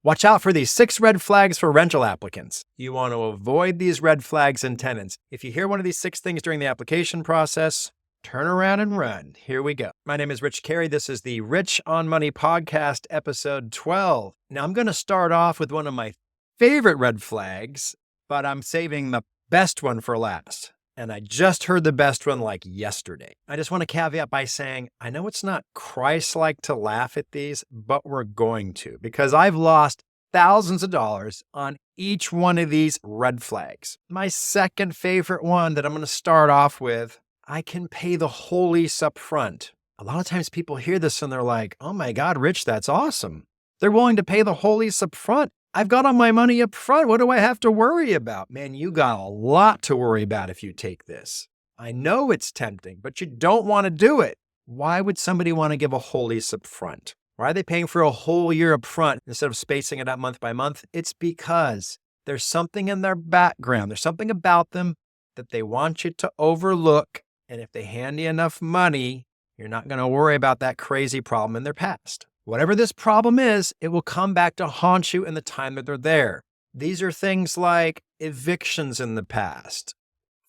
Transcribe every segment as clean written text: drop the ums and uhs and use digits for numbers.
Watch out for these 6 red flags for rental applicants. You want to avoid these red flags in tenants. If you hear one of these 6 things during the application process, turn around and run. Here we go. My name is Rich Carey. This is the Rich on Money podcast, episode 12. Now, I'm going to start off with one of my favorite red flags, but I'm saving the best one for last. And I just heard the best one like yesterday. I just want to caveat by saying, I know it's not Christ-like to laugh at these, but we're going to, because I've lost thousands of dollars on each one of these red flags. My second favorite one that I'm going to start off with, I can pay the whole lease up front. A lot of times people hear this and they're like, oh my God, Rich, that's awesome. They're willing to pay the whole lease up front. I've got all my money up front. What do I have to worry about? Man, you got a lot to worry about if you take this. I know it's tempting, but you don't want to do it. Why would somebody want to give a whole lease up front? Why are they paying for a whole year up front instead of spacing it out month by month? It's because there's something in their background. There's something about them that they want you to overlook. And if they hand you enough money, you're not going to worry about that crazy problem in their past. Whatever this problem is, it will come back to haunt you in the time that they're there. These are things like evictions in the past,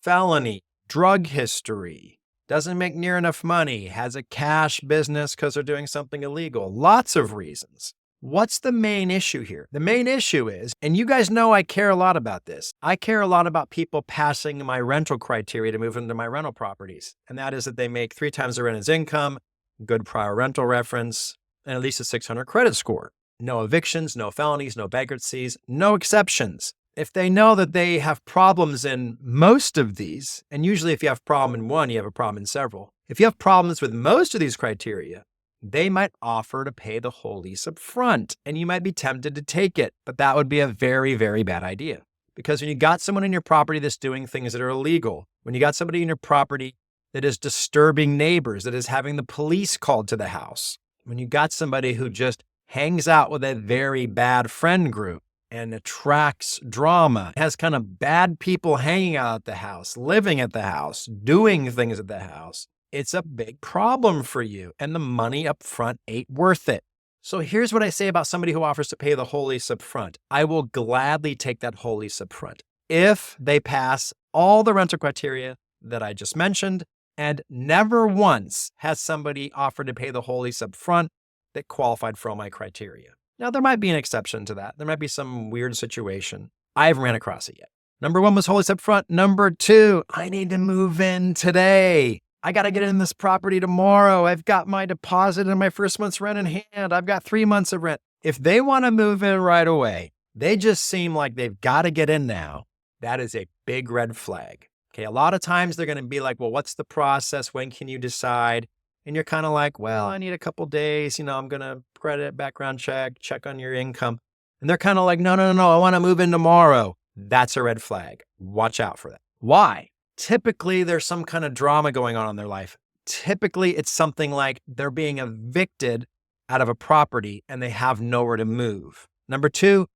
felony, drug history, doesn't make near enough money, has a cash business because they're doing something illegal. Lots of reasons. What's the main issue here? The main issue is, and you guys know I care a lot about this, I care a lot about people passing my rental criteria to move into my rental properties. And that is that they make 3 times the rent as income, good prior rental reference, and at least a 600 credit score. No evictions, no felonies, no bankruptcies, no exceptions. If they know that they have problems in most of these, and usually if you have a problem in one, you have a problem in several. If you have problems with most of these criteria, they might offer to pay the whole lease up front, and you might be tempted to take it, but that would be a very, very bad idea. Because when you got someone in your property that's doing things that are illegal, when you got somebody in your property that is disturbing neighbors, that is having the police called to the house, when you got somebody who just hangs out with a very bad friend group and attracts drama, has kind of bad people hanging out at the house, living at the house, doing things at the house, it's a big problem for you. And the money up front ain't worth it. So here's what I say about somebody who offers to pay the whole lease up front. I will gladly take that whole lease up front if they pass all the rental criteria that I just mentioned. And never once has somebody offered to pay the whole lease up front that qualified for all my criteria. Now, there might be an exception to that. There might be some weird situation. I haven't ran across it yet. Number 1 was whole lease up front. Number 2, I need to move in today. I got to get in this property tomorrow. I've got my deposit and my first month's rent in hand. I've got 3 months of rent. If they want to move in right away, they just seem like they've got to get in now. That is a big red flag. Okay, a lot of times they're going to be like, well, what's the process? When can you decide? And you're kind of like, well, I need a couple days. I'm going to credit background check on your income. And they're kind of like, no, I want to move in tomorrow. That's a red flag. Watch out for that. Why? Typically, there's some kind of drama going on in their life. Typically, it's something like they're being evicted out of a property and they have nowhere to move. Number 2,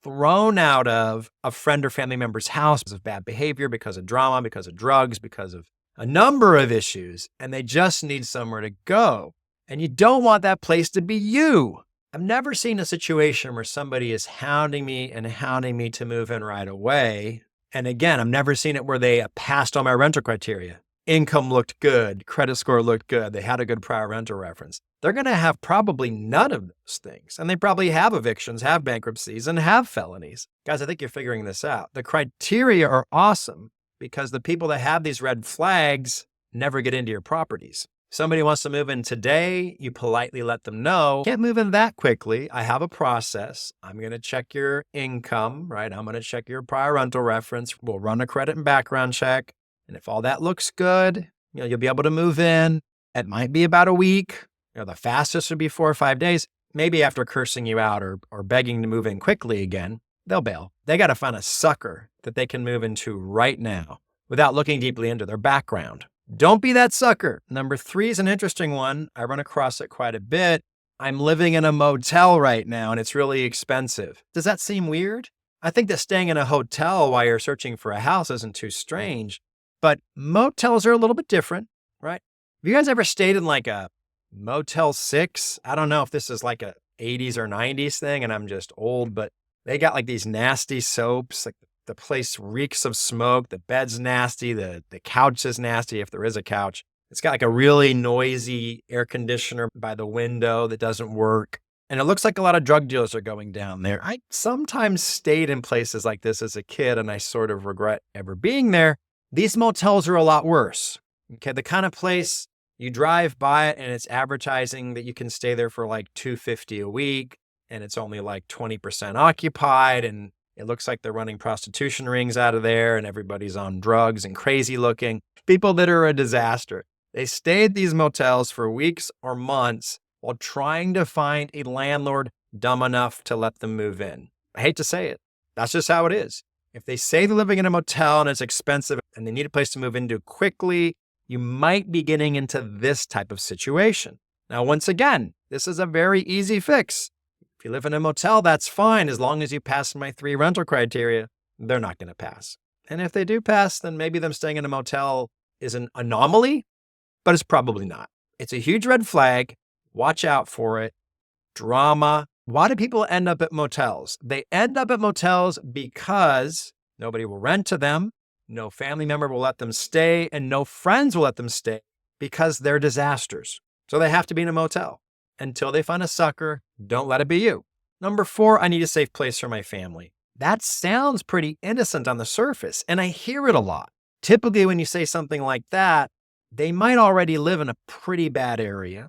thrown out of a friend or family member's house because of bad behavior, because of drama, because of drugs, because of a number of issues, and they just need somewhere to go. And you don't want that place to be you. I've never seen a situation where somebody is hounding me to move in right away. And again, I've never seen it where they passed all my rental criteria. Income looked good, credit score looked good, they had a good prior rental reference. They're going to have probably none of those things. And they probably have evictions, have bankruptcies, and have felonies. Guys, I think you're figuring this out. The criteria are awesome because the people that have these red flags never get into your properties. Somebody wants to move in today, you politely let them know, can't move in that quickly. I have a process. I'm going to check your income, right? I'm going to check your prior rental reference. We'll run a credit and background check. And if all that looks good, you'll be able to move in. It might be about a week. The fastest would be 4 or 5 days. Maybe after cursing you out or begging to move in quickly again, they'll bail. They got to find a sucker that they can move into right now without looking deeply into their background. Don't be that sucker. Number 3 is an interesting one. I run across it quite a bit. I'm living in a motel right now and it's really expensive. Does that seem weird? I think that staying in a hotel while you're searching for a house isn't too strange, but motels are a little bit different, right? Have you guys ever stayed in like a Motel 6? I don't know if this is like a 80s or 90s thing, and I'm just old, but they got like these nasty soaps. Like the place reeks of smoke. The bed's nasty. The couch is nasty if there is a couch. It's got like a really noisy air conditioner by the window that doesn't work. And it looks like a lot of drug dealers are going down there. I sometimes stayed in places like this as a kid, and I sort of regret ever being there. These motels are a lot worse. Okay, the kind of place you drive by it and it's advertising that you can stay there for like $250 a week, and it's only like 20% occupied, and it looks like they're running prostitution rings out of there, and everybody's on drugs and crazy looking. People that are a disaster. They stay at these motels for weeks or months while trying to find a landlord dumb enough to let them move in. I hate to say it. That's just how it is. If they say they're living in a motel and it's expensive and they need a place to move into quickly, you might be getting into this type of situation. Now, once again, this is a very easy fix. If you live in a motel, that's fine. As long as you pass my 3 rental criteria, they're not going to pass. And if they do pass, then maybe them staying in a motel is an anomaly, but it's probably not. It's a huge red flag. Watch out for it. Drama. Why do people end up at motels? They end up at motels because nobody will rent to them, no family member will let them stay, and no friends will let them stay because they're disasters. So they have to be in a motel. Until they find a sucker, don't let it be you. Number 4, I need a safe place for my family. That sounds pretty innocent on the surface, and I hear it a lot. Typically, when you say something like that, they might already live in a pretty bad area.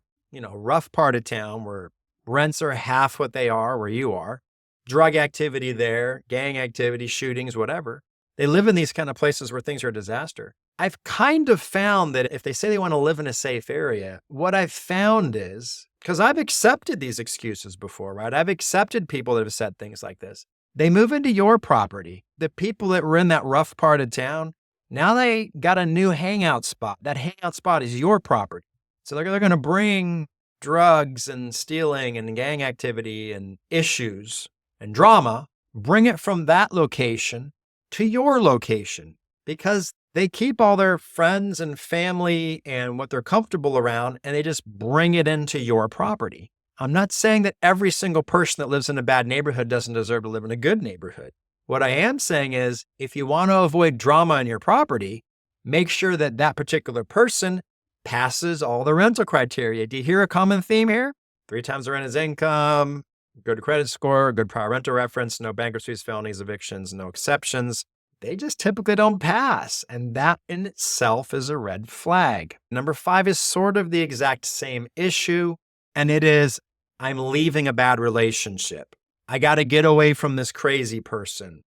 Rough part of town where rents are half what they are where you are, drug activity there, gang activity, shootings, whatever. They live in these kind of places where things are a disaster. I've kind of found that if they say they want to live in a safe area, what I've found is, because I've accepted these excuses before, right? I've accepted people that have said things like this. They move into your property. The people that were in that rough part of town, now they got a new hangout spot. That hangout spot is your property. So they're going to bring drugs and stealing and gang activity and issues and drama, bring it from that location to your location because they keep all their friends and family and what they're comfortable around, and they just bring it into your property. I'm not saying that every single person that lives in a bad neighborhood doesn't deserve to live in a good neighborhood. What I am saying is if you want to avoid drama in your property, make sure that that particular person passes all the rental criteria. Do you hear a common theme here? 3 times the rent is income, good credit score, good prior rental reference, no bankruptcies, felonies, evictions, no exceptions. They just typically don't pass. And that in itself is a red flag. Number 5 is sort of the exact same issue. And it is, I'm leaving a bad relationship. I got to get away from this crazy person.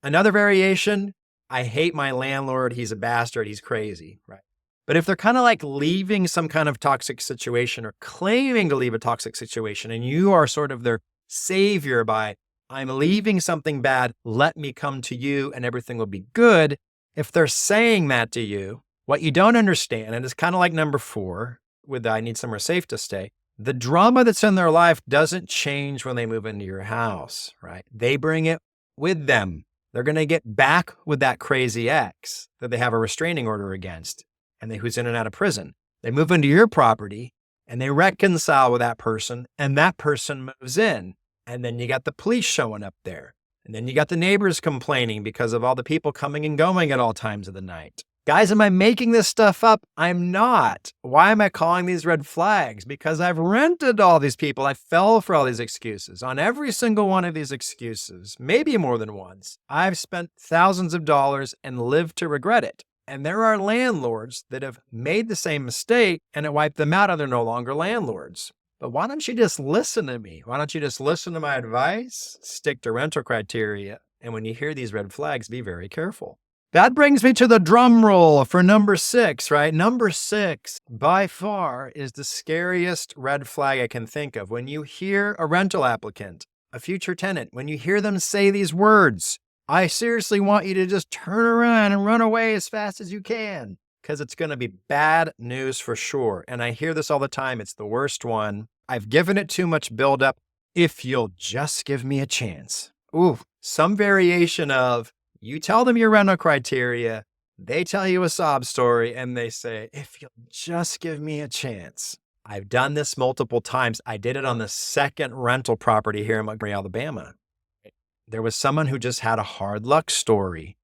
Another variation, I hate my landlord. He's a bastard. He's crazy, right? But if they're kind of like leaving some kind of toxic situation or claiming to leave a toxic situation, and you are sort of their savior by, I'm leaving something bad, let me come to you and everything will be good. If they're saying that to you, what you don't understand, and it's kind of like number 4 with I need somewhere safe to stay, the drama that's in their life doesn't change when they move into your house, right? They bring it with them. They're going to get back with that crazy ex that they have a restraining order against. And who's in and out of prison. They move into your property and they reconcile with that person and that person moves in. And then you got the police showing up there. And then you got the neighbors complaining because of all the people coming and going at all times of the night. Guys, am I making this stuff up? I'm not. Why am I calling these red flags? Because I've rented all these people. I fell for all these excuses. On every single one of these excuses, maybe more than once, I've spent thousands of dollars and lived to regret it. And there are landlords that have made the same mistake and it wiped them out and they're no longer landlords. But why don't you just listen to me? Why don't you just listen to my advice? Stick to rental criteria. And when you hear these red flags, be very careful. That brings me to the drum roll for number 6, right? Number 6, by far, is the scariest red flag I can think of. When you hear a rental applicant, a future tenant, when you hear them say these words, I seriously want you to just turn around and run away as fast as you can because it's going to be bad news for sure. And I hear this all the time. It's the worst one. I've given it too much buildup. If you'll just give me a chance. Ooh, some variation of you tell them your rental criteria. They tell you a sob story and they say, if you'll just give me a chance, I've done this multiple times. I did it on the second rental property here in Montgomery, Alabama. There was someone who just had a hard luck story,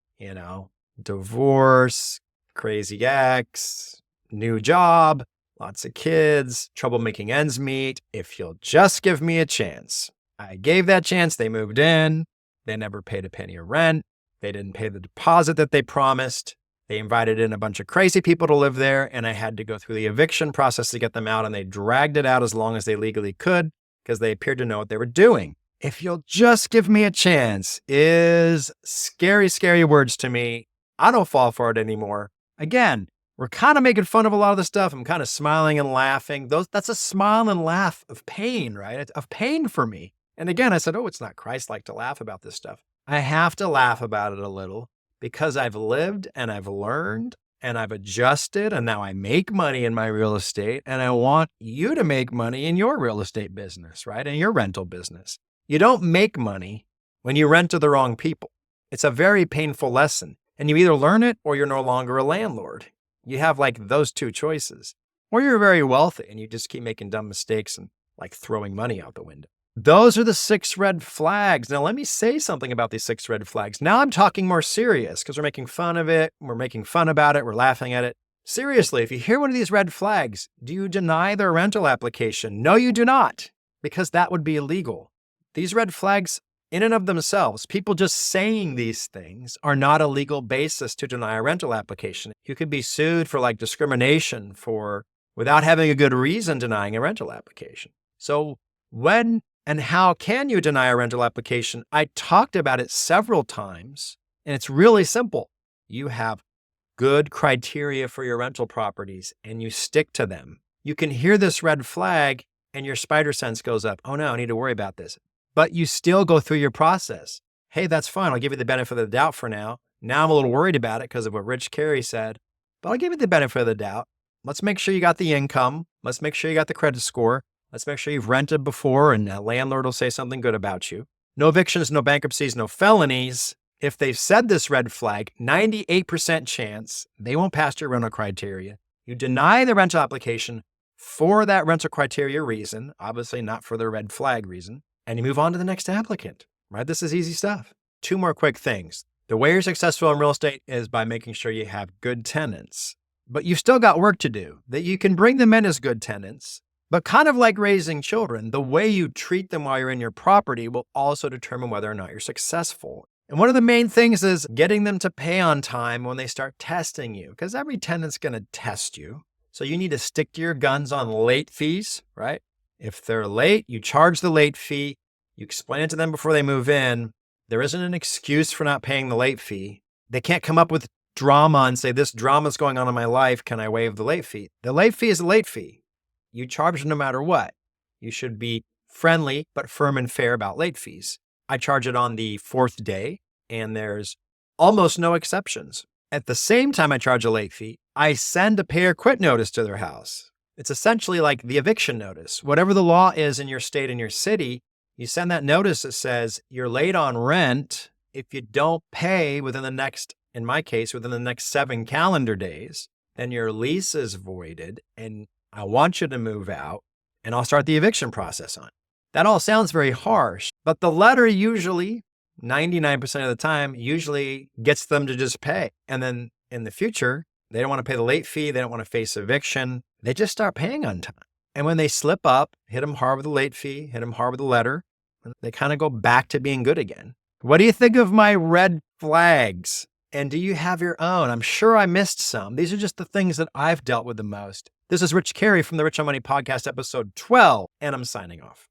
divorce, crazy ex, new job, lots of kids, trouble making ends meet. If you'll just give me a chance. I gave that chance. They moved in. They never paid a penny of rent. They didn't pay the deposit that they promised. They invited in a bunch of crazy people to live there, and I had to go through the eviction process to get them out, and they dragged it out as long as they legally could because they appeared to know what they were doing. If you'll just give me a chance is scary, scary words to me. I don't fall for it anymore. Again, we're kind of making fun of a lot of the stuff. I'm kind of smiling and laughing. That's a smile and laugh of pain, right? Of pain for me. And again, I said, it's not Christ-like to laugh about this stuff. I have to laugh about it a little because I've lived and I've learned and I've adjusted, and now I make money in my real estate, and I want you to make money in your real estate business, right? In your rental business. You don't make money when you rent to the wrong people. It's a very painful lesson, and you either learn it or you're no longer a landlord. You have like those two choices, or you're very wealthy and you just keep making dumb mistakes and like throwing money out the window. Those are the 6 red flags. Now, let me say something about these 6 red flags. Now I'm talking more serious because we're making fun of it. We're making fun about it. We're laughing at it. Seriously, if you hear one of these red flags, do you deny their rental application? No, you do not, because that would be illegal. These red flags in and of themselves, people just saying these things are not a legal basis to deny a rental application. You could be sued for like discrimination without having a good reason denying a rental application. So when and how can you deny a rental application? I talked about it several times, and it's really simple. You have good criteria for your rental properties, and you stick to them. You can hear this red flag, and your spider sense goes up. Oh no, I need to worry about this. But you still go through your process. Hey, that's fine. I'll give you the benefit of the doubt for now. Now I'm a little worried about it because of what Rich Carey said, but I'll give you the benefit of the doubt. Let's make sure you got the income. Let's make sure you got the credit score. Let's make sure you've rented before and a landlord will say something good about you. No evictions, no bankruptcies, no felonies. If they've said this red flag, 98% chance they won't pass your rental criteria. You deny the rental application for that rental criteria reason, obviously not for the red flag reason, and you move on to the next applicant, right? This is easy stuff. 2 more quick things. The way you're successful in real estate is by making sure you have good tenants, but you've still got work to do. That you can bring them in as good tenants, but kind of like raising children, the way you treat them while you're in your property will also determine whether or not you're successful. And one of the main things is getting them to pay on time when they start testing you, because every tenant's going to test you. So you need to stick to your guns on late fees, right? If they're late, you charge the late fee. You explain it to them before they move in. There isn't an excuse for not paying the late fee. They can't come up with drama and say, this drama's going on in my life. Can I waive the late fee? The late fee is the late fee. You charge no matter what. You should be friendly, but firm and fair about late fees. I charge it on the 4th day, and there's almost no exceptions. At the same time I charge a late fee, I send a pay or quit notice to their house. It's essentially like the eviction notice. Whatever the law is in your state and your city, you send that notice that says you're late on rent. If you don't pay within the next, in my case, within the next 7 calendar days, then your lease is voided and I want you to move out and I'll start the eviction process on it. That all sounds very harsh, but the letter usually, 99% of the time, usually gets them to just pay. And then in the future, they don't want to pay the late fee. They don't want to face eviction. They just start paying on time. And when they slip up, hit them hard with the late fee, hit them hard with the letter, and they kind of go back to being good again. What do you think of my red flags? And do you have your own? I'm sure I missed some. These are just the things that I've dealt with the most. This is Rich Carey from the Rich on Money podcast, episode 12, and I'm signing off.